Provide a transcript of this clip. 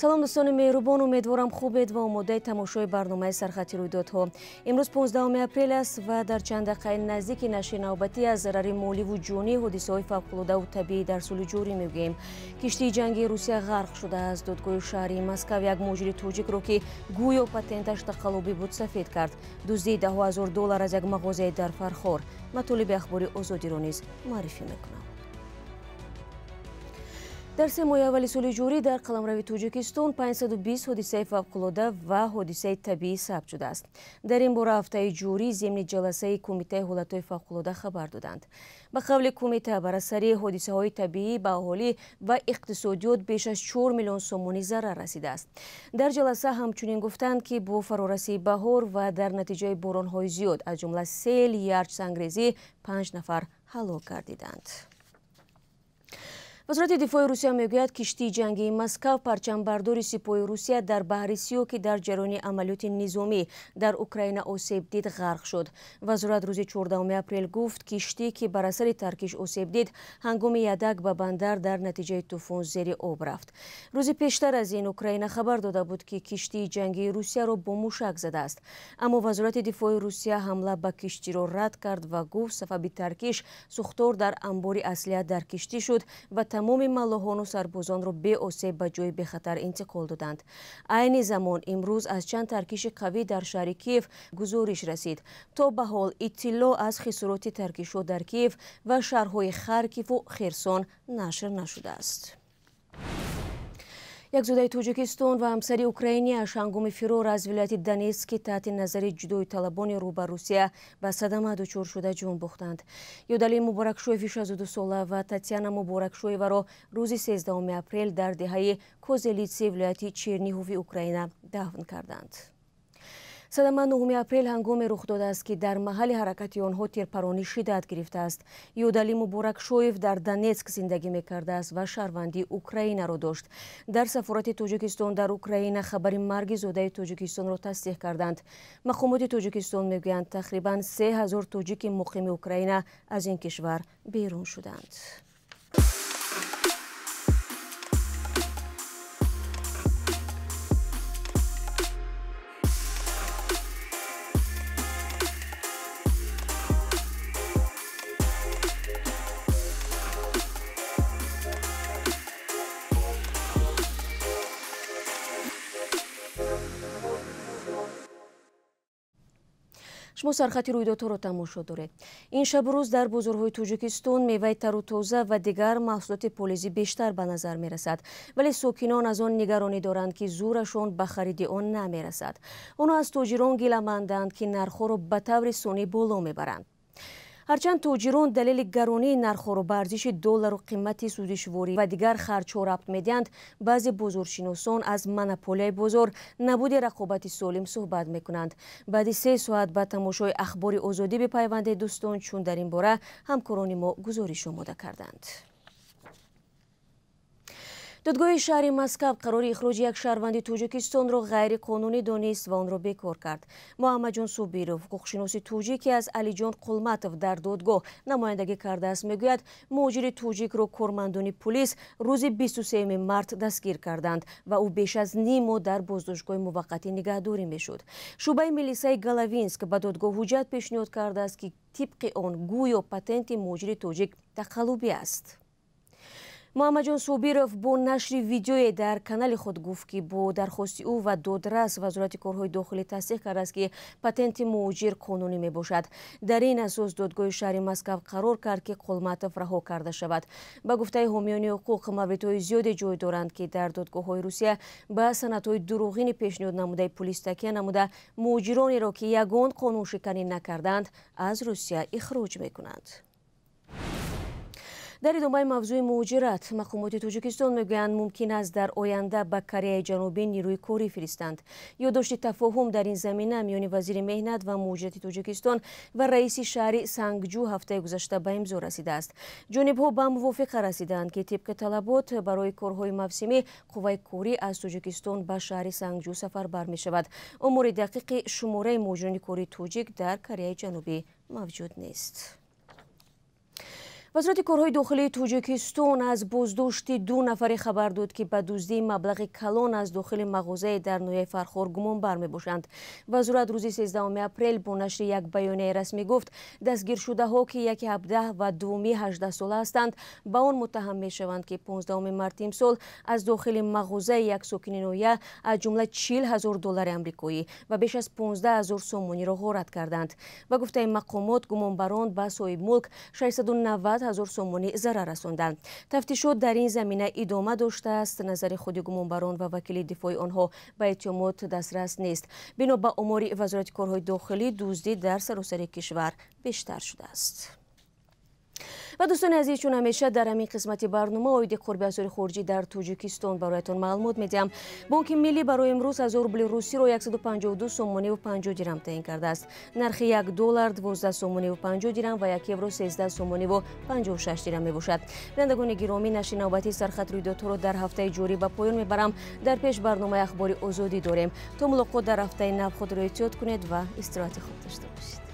салом дӯстони меҳрубон, умедворам хубед ва омодаи тамошои барномаи сархати рӯйдодҳо. имрӯз 15 апрел аст ва дар чанд дақиқаи наздики нашри навбатӣ аз зарари моливу ҷонии ҳодисаҳои фавқулоддаву табиӣ дар соли ҷорӣ мегӯем. Киштии ҷангии Русия ғарқ шудааст. Додгоҳи шаҳри Москав як муҳоҷири тоҷикро, ки гӯё патенташ тақаллубӣ буд, сафед кард. дуздии $10,000 аз як мағозае дар Фархор. матолиби ахбори озодиро низ маърифӣ мекунам. дар 3 моҳи аввали соли ҷорӣ дар қаламрави Тоҷикистон 520 ҳодисаи фавқулодда ва ҳодисаи табиӣ сабт шудааст. дар ин бора ҳафтаи ҷорӣ зимни ҷаласаи Кумитаи ҳолатҳои фавқулодда хабар доданд. ба қавли кумита, бар асари ҳодисаҳои табиӣ ба аҳолӣ ва иқтисодиёт беш аз 4 миллион сомонӣ зарар расидааст. дар ҷаласа ҳамчунин гуфтанд, ки бо фарорасии баҳор ва дар натиҷаи боронҳои зиёд, аз ҷумла сел, ярч, сангрезӣ 5 нафар ҳалок гардиданд. вазорати дифои Русия мегӯяд, киштии ҷангии Москав парчамбардори сипоҳи Русия дар баҳри Сиё, ки дар ҷараёни амалиёти низомӣ дар Украина осеб дид, ғарқ шуд. вазорат рӯзи 14 апрел гуфт, киштӣ, ки бар асари таркиш осеб дид, ҳангоми ядак ба бандар дар натиҷаи тӯфон зери об рафт. рӯзи пештар аз ин Украина хабар дода буд, ки киштии ҷангии Русияро бо мушак задааст. аммо вазорати дифои Русия ҳамла ба киштиро рад кард ва гуфт, сабаби таркиш сӯхтор дар анбори аслиҳа дар киштӣ шуд ва тамоми маллоҳону сарбозонро беосеб ба ҷои бехатар интиқол доданд. айни замон имрӯз аз чанд таркиши қавӣ дар шаҳри Киев гузориш расид. то ба ҳол иттилоъ аз хисороти таркишҳо дар Киев ва шаҳрҳои Харкиву Херсон нашр нашудааст. як зодаи Тоҷикистон ва ҳамсари украиниаш ҳангоми фирор аз вилояти Донецк, ки таҳти назари ҷудоиталабони рӯ ба Русия ба садама дучор шуда ҷон бохтанд. Ёдалӣ Муборакшоев 62 сола ва Татьяна Муборакшоеваро рӯзи 13 апрел дар деҳаи Козелитси вилояти Черниҳови Украина дафн карданд. садама 9 апрел ҳангоме рух додааст, ки дар маҳалли ҳаракати онҳо тирпаронӣ шиддат гирифтааст. Ёдалӣ Муборакшоев дар Донецк зиндагӣ мекардааст ва шаҳрвандии Украинаро дошт. дар сафорати Тоҷикистон дар Украина хабари марги зодаи Тоҷикистонро тасдиқ карданд. мақомоти Тоҷикистон мегӯянд, тақрибан 3000 тоҷики муқими Украина аз ин кишвар берун шуданд. шумо сархати рӯйдодҳоро тамошо доред. ин шабу рӯз дар бозорҳои Тоҷикистон меваи тару тоза ва дигар маҳсулоти полизӣ бештар ба назар мерасад, вале сокинон аз он нигаронӣ доранд, ки зӯрашон ба хариди он намерасад. онҳо аз тоҷирон гиламанданд, ки нархҳоро ба таври сонӣ боло мебаранд. ҳарчанд тоҷирон далели гаронии нархҳоро ба арзиши доллару қимати судишворӣ ва дигар харҷҳо рабт медиҳанд, баъзе бозоршиносон аз монополияи бозор, набуди рақобати солим суҳбат мекунанд. баъди 3 соат ба тамошои ахбори озодӣ бипайвандед дӯстон, чун дар ин бора ҳамкорони мо гузориш омода карданд. додгоҳи шаҳри Москав қарори ихроҷи як шаҳрванди Тоҷикистонро ғайриқонунӣ донист ва онро бекор кард. Муҳаммаҷон Собиров, ҳуқуқшиноси тоҷик, ки аз Алиҷон Қулматов дар додгоҳ намояндагӣ кардааст, мегӯяд, муҳоҷири тоҷикро кормандони пулис рӯзи 23 март дастгир карданд ва ӯ беш аз ним моҳ дар боздоштгоҳи муваққатӣ нигаҳдорӣ мешуд. шӯъбаи милисаи Галавинск ба додгоҳ ҳуҷҷат пешниҳод кардааст, ки тибқи он гӯё патенти муҳоҷири тоҷик тақаллубӣ аст. муҳаммаҷон Собиров бо нашри видеое дар канали худ гуфт, ки бо дархости ӯ ва додрас вазорати корҳои дохилӣ тасдиқ кардааст, ки патенти муҳоҷир қонунӣ мебошад. дар ин асос додгоҳи шаҳри Москав қарор кард, ки Қулматов раҳо карда шавад. ба гуфтаи ҳомиёни ҳуқуқ, мавридҳои зиёде ҷой доранд, ки дар додгоҳҳои Русия ба санадҳои дурӯғини пешниҳод намудаи пулис такя намуда муҳоҷиронеро, ки ягон қонуншиканӣ накарданд, аз Русия ихроҷ мекунанд. дар идомаи мавзӯи муҳоҷират, мақомоти Тоҷикистон мегӯянд, мумкин аст дар оянда ба Кореяи Ҷанубӣ нируи корӣ фиристанд. ёддошти тафоҳум дар ин замина миёни вазири меҳнат ва муҳоҷирати Тоҷикистон ва раиси шаҳри Сангҷу ҳафтаи гузашта ба имзо расидааст. ҷонибҳо ба мувофиқа расиданд, ки тибқи талабот барои корҳои мавсимӣ қувваи корӣ аз Тоҷикистон ба шаҳри Сангҷу сафарбар мешавад. омори дақиқи шумораи муҳоҷирони кории тоҷик дар Кореяи Ҷанубӣ мавҷуд нест. وزارت کارهای داخلی توجیکستان از بازداشت 2 نفر خبر داد که به دزدی مبلغ کلان از داخل مغازه در نویه فرخار گمان بر می‌باشند. وزارت روز 13 اپریل با نشر یک بیانیه رسمی گفت دستگیر شده ها که یکی 17 و دومی 18 ساله هستند با آن متهم می‌شوند که 15 مارس امسال از داخل مغازه یک ساکن نویه از جمله $40,000 آمریکایی و بیش از 15,000 سومونی را غارت کردند. و گفته مقامات گمانبران به صاحب ملک 690,000 سومونی ضرر رساندند. تفتیشات در این زمینه ادامه داشته است. نظر خود گمانبران و وکیل دفاع آنها به اتهامات دسترس نیست. بنا به آمار وزارت کارهای داخلی دزدی در سراسر کشور بیشتر شده است. و دوستان عزیز، چون همیشه در همین قسمت برنامه عاید قرب اسعار خارجی در توجیکستان برایتان معلومات میدیم. بانک ملی برای امروز از روبل روسی را 152 سومونی و 50 درهم تعیین کرده است. نرخ $1 12 سومونی و 50 درهم و 1 یورو 13 سومونی و 56 درهم می باشد. بینندگان گرامی، نشر نوبتی سرخط رویدادها را در هفته جاری به پایان میبرم. در پیش برنامه اخبار آزادی داریم. تا ملاقات در هفته نو خود را احتیاط کنید و استراحت خوب داشته باشید.